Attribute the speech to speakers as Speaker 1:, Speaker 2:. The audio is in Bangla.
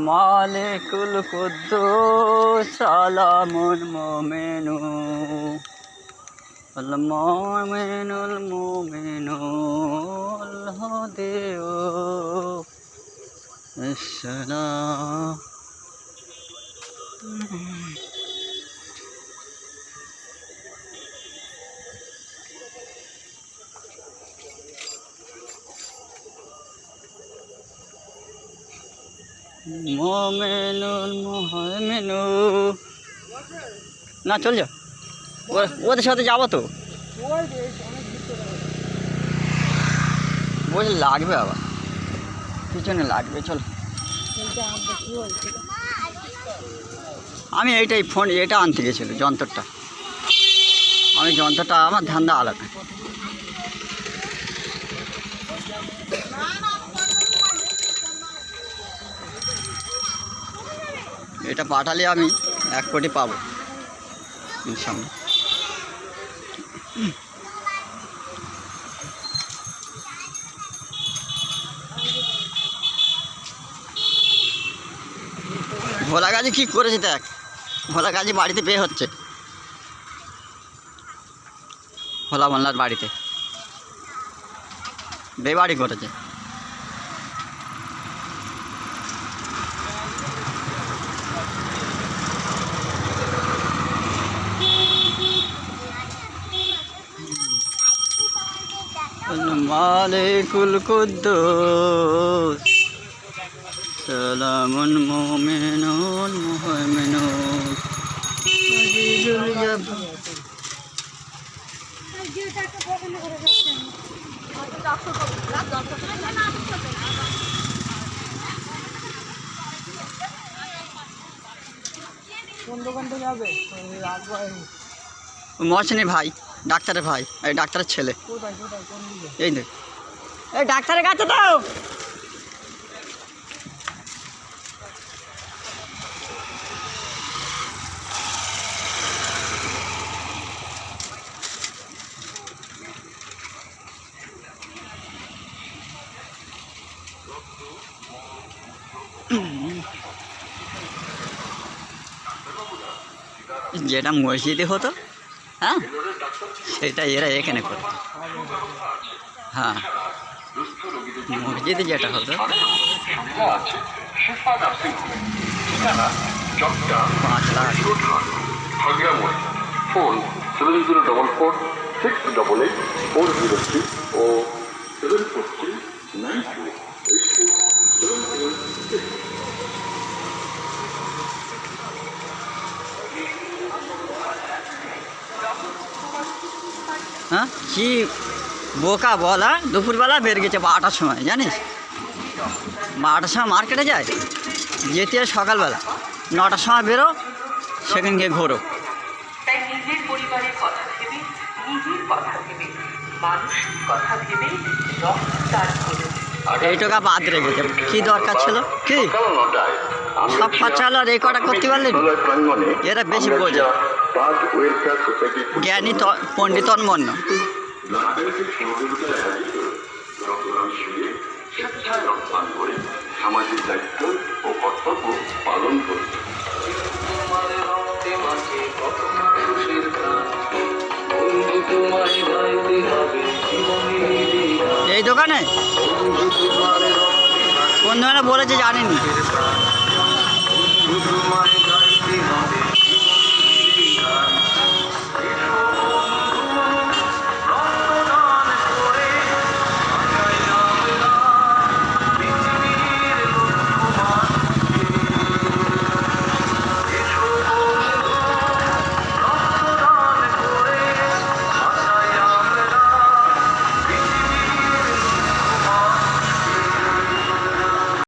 Speaker 1: মালিকুল কুদ্দুস সালামুল মুমিনু আল মুমিনুল মুমিনুল হাদিউ আসসালাম। মোমেনুল মোহামেনু না চল যা, ওদের সাথে যাবো তো, বলছে লাগবে আবার পিছনে লাগবে। চল আমি এইটাই ফোন এটা আনতে গেছিল যন্ত্রটা, আমি যন্ত্রটা আমার ধান্দা আলাদা। এটা পাঠালে আমি 1 কোটি পাবো ইনশাআল্লাহ। ভোলা গাজি কী করেছে দেখ, ভোলা গাজি বাড়িতে বের হচ্ছে, ভোলা মোল্লার বাড়িতে বেবাড়ি করেছে। মালিকুল কুদ্দুস সালামুল মুমিনুল মুহাইমিনুল আজিজুল জব্বার। কোন দোকান থেকে যাবে? মহসিনের ভাই, ডাক্তারের ভাই, এই ডাক্তারের ছেলে। এই দেখ, এই ডাক্তারের কাছে দাও। যেটা মসজিদে হতো, হ্যাঁ সেটা এরা এখানে করে। হ্যাঁ মসজিদে যেটা হতো 5 লাখ।
Speaker 2: ফোন 70444688 ও 74392।
Speaker 1: হ্যাঁ কি বোকা বলা, দুপুরবেলা বের গেছে 12টার সময়, জানিস 12টার সময় মার্কেটে যায়, যেতে সকালবেলা 9টার সময় বেরো, সেখানে গিয়ে ঘোরো।
Speaker 3: তাই নিজের পরিবারের কথা ভেবে, নিজের কথা ভেবে, মানুষের কথা ভেবে রক্তদান করুন।
Speaker 1: এইটুকা বাদ রেখেছে, কি দরকার ছিল? কি সব খরচা হলো, আর এই কটা করতে পারলেন? এরা বেশি বোঝে, জ্ঞানী পণ্ডিতন মন্য।
Speaker 2: সামাজিক দায়িত্ব ও কর্তব্য পালন করুন।
Speaker 1: এই দোকানে কোন দোকানে বলেছে জানিনি।